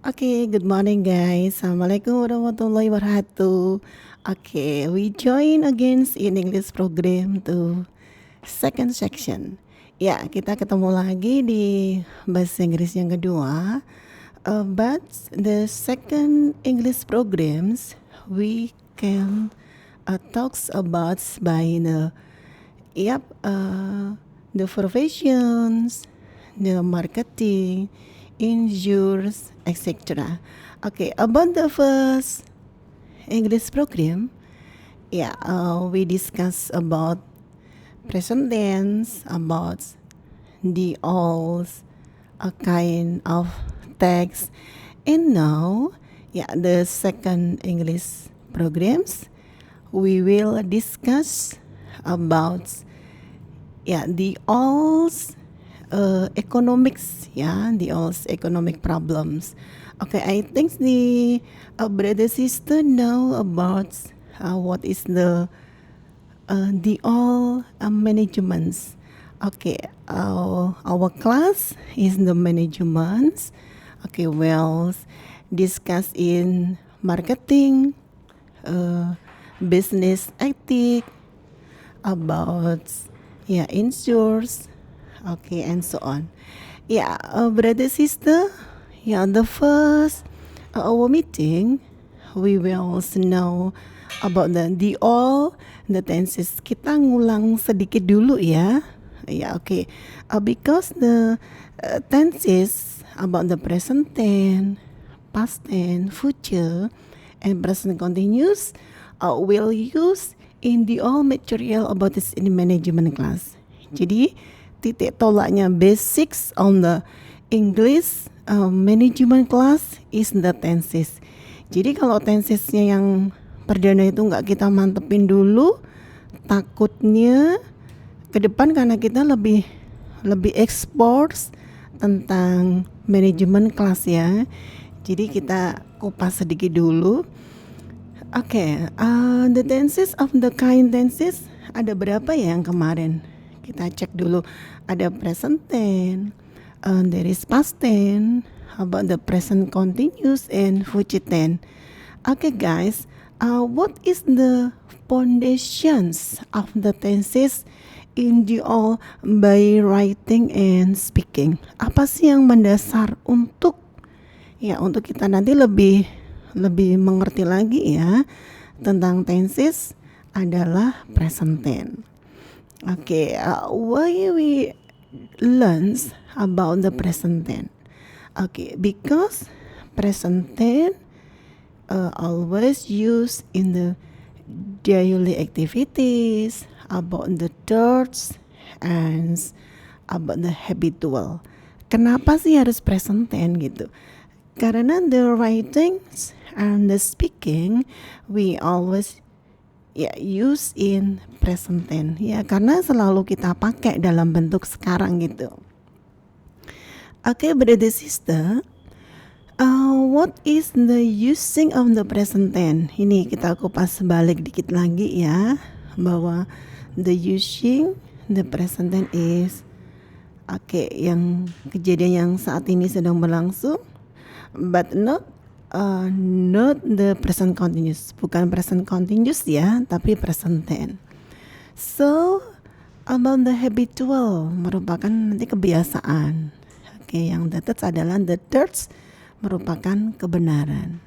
Okay, good morning guys. Assalamualaikum warahmatullahi wabarakatuh. Okay, we join again in English program to second section. Ya, kita ketemu lagi di bahasa Inggris yang kedua. But the second English programs we can talks about by the professions, the marketing, insurance, etc. Okay, about the first English program, we discuss about present tense, about the all kind of text, and now, the second English programs, we will discuss about the all economics, the all economic problems. Okay, I think the brother sister know about what is the all managements. Okay, our class is the managements. Okay, well, discuss in marketing, business ethic, about insurance, okay, and so on. Brother sister, the first our meeting, we will also know about the all the tenses. Kita ngulang sedikit dulu ya. Okay. Because the tenses about the present tense, past tense, future, and present continuous will use in the all material about this in management class. Jadi titik tolaknya basics on the English management class is the tenses. Jadi kalau tensesnya yang perdana itu nggak kita mantepin dulu, takutnya ke depan karena kita lebih expose tentang manajemen kelas ya. Jadi kita kupas sedikit dulu. Okay, the tenses of the kind tenses ada berapa ya yang kemarin? Kita cek dulu. Ada present tense, there is past tense, about the present continuous and future tense. Okay guys, what is the foundations of the tenses in the all by writing and speaking? Apa sih yang mendasar untuk kita nanti lebih mengerti lagi ya tentang tenses adalah present tense. Okay, why we learn about the present tense? Okay, because present tense always used in the daily activities, about the thoughts, and about the habitual. Kenapa sih harus present tense gitu? Karena the writings and the speaking we always use in present tense ya, karena selalu kita pakai dalam bentuk sekarang gitu. Okay, brother sister, what is the using of the present tense? Ini kita kupas balik dikit lagi ya, bahwa the using the present tense is yang kejadian yang saat ini sedang berlangsung, but not the present continuous, bukan present continuous ya, tapi present tense. So about the habitual merupakan nanti kebiasaan. Yang the thirds adalah the thirds merupakan kebenaran.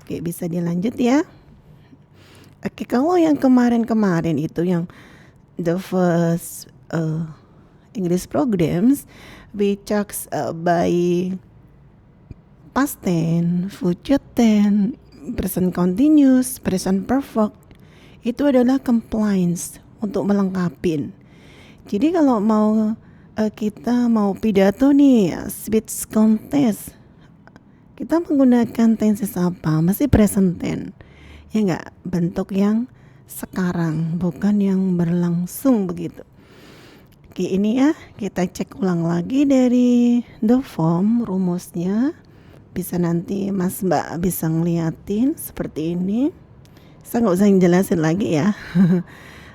Bisa dilanjut ya. Kalau yang kemarin itu yang the first English programs we talks by past tense, future tense, present continuous, present perfect, itu adalah compliance untuk melengkapin. Jadi kalau kita mau pidato nih, speech contest, kita menggunakan tenses apa? Masih present tense, ya nggak? Bentuk yang sekarang, bukan yang berlangsung begitu. Oke, ini ya kita cek ulang lagi dari the form rumusnya. Bisa nanti Mas Mbak bisa ngeliatin seperti ini. Saya nggak usah jelasin lagi ya.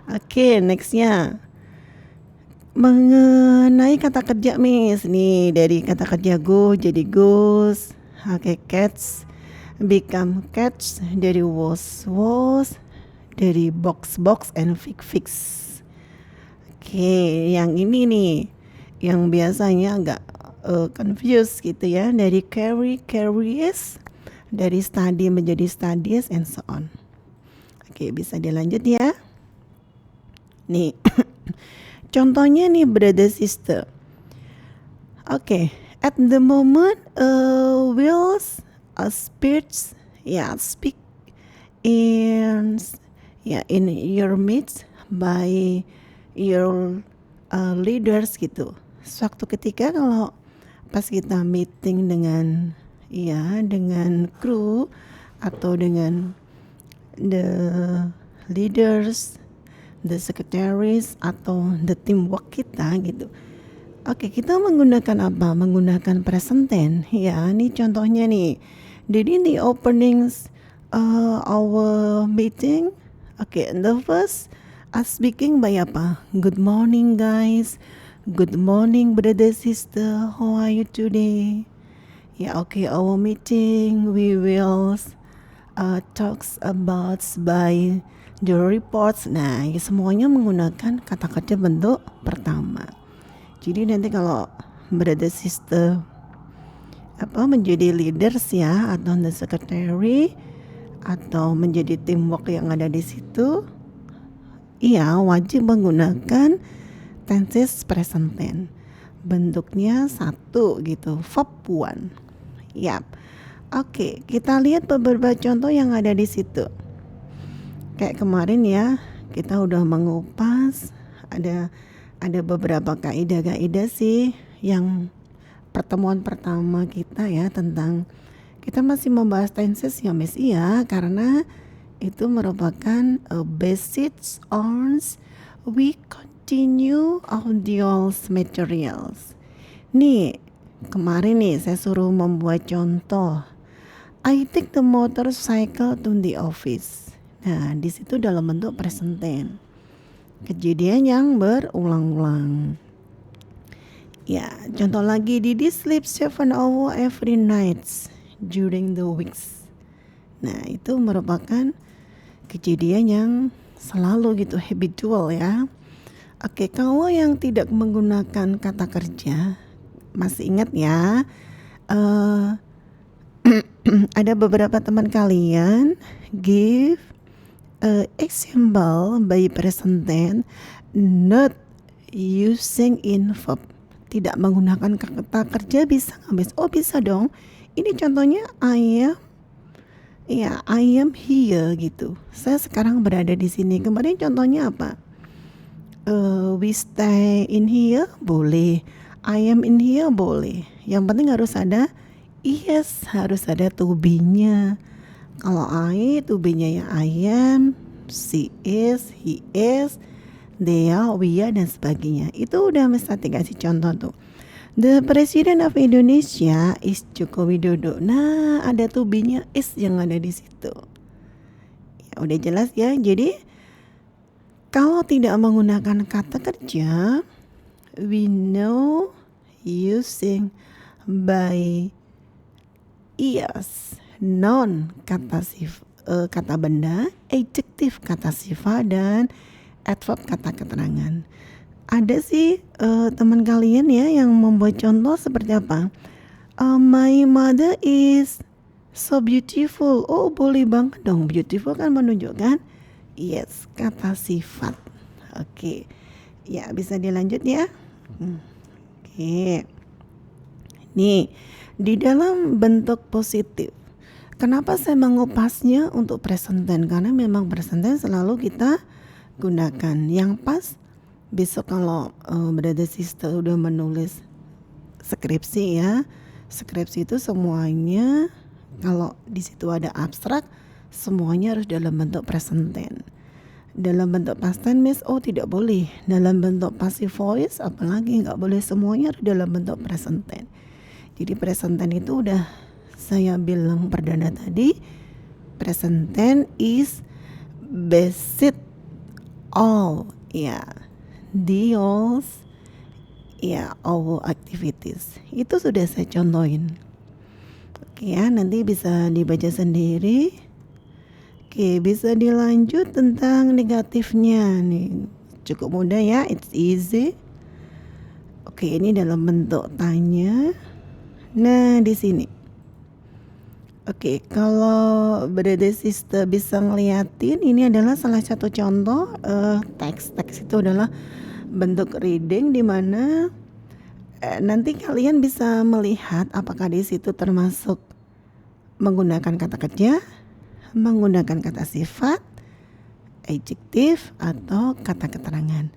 Oke, nextnya mengenai kata kerja Miss nih, dari kata kerja go jadi goes, Oke, cats become cats, dari was, dari box and fix. Oke, yang ini nih, yang biasanya agak confused gitu ya, dari carries, dari study menjadi studies and so on. Oke, bisa dilanjut ya. Nih, contohnya nih brother sister. Oke, at the moment Will's speech speak in in your midst by your leaders gitu. Suatu ketika kalau pas kita meeting dengan dengan kru atau dengan the leaders, the secretaries atau the teamwork kita gitu. Oke, kita menggunakan apa? Menggunakan present tense. Ya, ini contohnya nih. Jadi the openings our meeting. Oke, the first speaking by apa? Good morning guys. Good morning brother sister. How are you today? Ya, oke, our meeting we will talks about by the reports. Nah, semuanya menggunakan kata kerja bentuk pertama. Jadi nanti kalau brother sister menjadi leaders ya, atau the secretary, atau menjadi teamwork yang ada di situ, wajib menggunakan tenses present tense. Bentuknya satu gitu, verb one. Yap. Oke, kita lihat beberapa contoh yang ada di situ. Kayak kemarin ya, kita udah mengupas ada beberapa kaidah-kaidah sih yang pertemuan pertama kita ya, tentang kita masih membahas tenses ya Miss, karena itu merupakan basis on we continue audio materials. Nih, kemarin nih saya suruh membuat contoh. I take the motorcycle to the office. Nah, di situ dalam bentuk present tense. Kejadian yang berulang-ulang. Ya, contoh lagi, did he sleep 7 hours every night during the weeks. Nah, itu merupakan kejadian yang selalu gitu, habitual ya. Oke, kalau yang tidak menggunakan kata kerja, masih ingat ya, ada beberapa teman kalian give example by present tense not using in verb, tidak menggunakan kata kerja, bisa nggak Miss? Oh bisa dong. Ini contohnya I am here gitu. Saya sekarang berada di sini. Kemarin contohnya apa? We stay in here boleh. I am in here boleh. Yang penting harus ada harus ada to be-nya. Kalau I, to be-nya ya I am, she is, he is, they are, we are, dan sebagainya. Itu udah mesti kasih contoh tuh. The President of Indonesia is Joko Widodo. Nah, ada to be-nya is yang ada di situ. Ya, udah jelas ya. Jadi kalau tidak menggunakan kata kerja, we know using by is, noun kata benda, adjektif kata sifat, dan adverb kata keterangan. Ada sih teman kalian ya yang membuat contoh seperti apa? My mother is so beautiful. Oh boleh banget dong, beautiful kan menunjukkan yes, kata sifat. Oke, ya bisa dilanjut ya. Oke, nih di dalam bentuk positif. Kenapa saya mengupasnya untuk present tense? Karena memang present tense selalu kita gunakan. Yang pas besok kalau brother sister udah menulis skripsi ya. Skripsi itu semuanya kalau di situ ada abstrak, semuanya harus dalam bentuk present tense. Dalam bentuk past tense Miss, tidak boleh. Dalam bentuk passive voice apalagi nggak boleh, semuanya harus dalam bentuk present tense. Jadi present tense itu udah saya bilang perdana tadi, present tense is based all deals all activities. Itu sudah saya contohin. Oke ya, nanti bisa dibaca sendiri. Oke, bisa dilanjut tentang negatifnya nih. Cukup mudah ya, it's easy. Oke, ini dalam bentuk tanya. Nah, di sini. Oke, kalau brother sister bisa ngeliatin, ini adalah salah satu contoh teks itu adalah bentuk reading di mana nanti kalian bisa melihat apakah di situ termasuk menggunakan kata kerja, menggunakan kata sifat, adjektif, atau kata keterangan.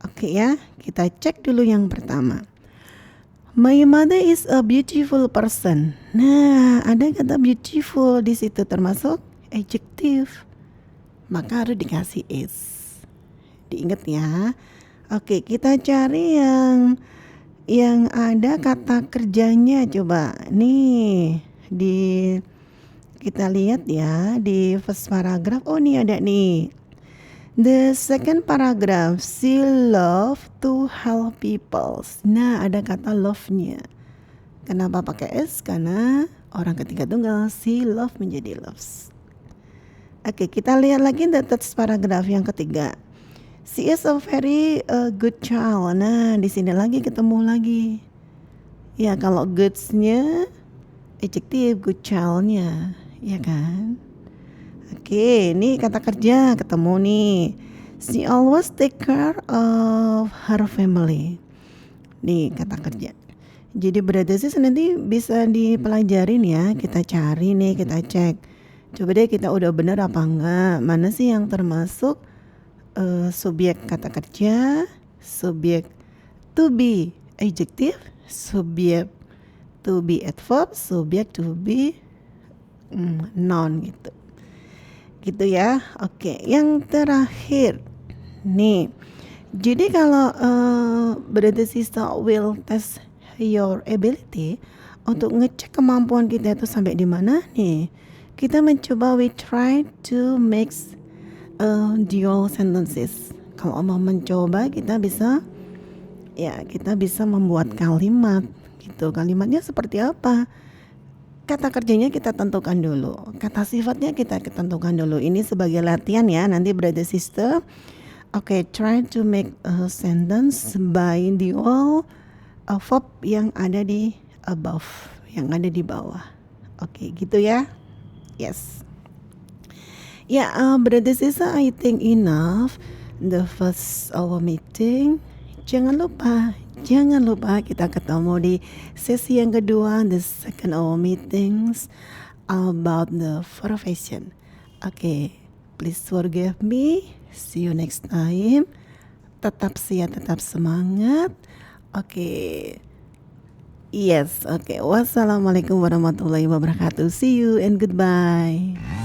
Oke ya, kita cek dulu yang pertama. My mother is a beautiful person. Nah, ada kata beautiful di situ termasuk adjektif. Maka harus dikasih is. Diingat ya. Oke, kita cari yang ada kata kerjanya coba. Nih, kita lihat ya di first paragraph. Oh, nih ada nih. The second paragraph, she love to help people. Nah, ada kata love-nya. Kenapa pakai S? Karena orang ketiga tunggal, she love menjadi loves. Oke, kita lihat lagi the third paragraph yang ketiga. She is a very good child. Nah, di sini lagi ketemu lagi. Ya, kalau goods-nya adjektif, good child-nya, ya kan? Oke, ini kata kerja ketemu nih. She always take care of her family. Nih kata kerja. Jadi brother sis nanti bisa dipelajarin ya. Kita cari nih, kita cek. Coba deh kita udah benar apa enggak. Mana sih yang termasuk subjek kata kerja, subjek to be adjective, subjek to be adverb, subjek to be noun gitu. Gitu ya. Oke, yang terakhir nih. Jadi kalau brother sister will test your ability untuk ngecek kemampuan kita itu sampai di mana nih. Kita mencoba, we try to make dual sentences. Kalau mau mencoba kita bisa membuat kalimat gitu. Kalimatnya seperti apa? Kata kerjanya kita tentukan dulu, kata sifatnya kita tentukan dulu. Ini sebagai latihan ya, nanti brother sister. Oke, try to make a sentence by dual verb yang ada di above, yang ada di bawah. Oke, gitu ya. Yes. Ya, brother sister, I think enough the first our meeting. Jangan lupa kita ketemu di sesi yang kedua, the second hour meetings about the profession. Okay, please forgive me. See you next time. Tetap sehat, tetap semangat. Okay. Yes, okay. Wassalamualaikum warahmatullahi wabarakatuh. See you and goodbye.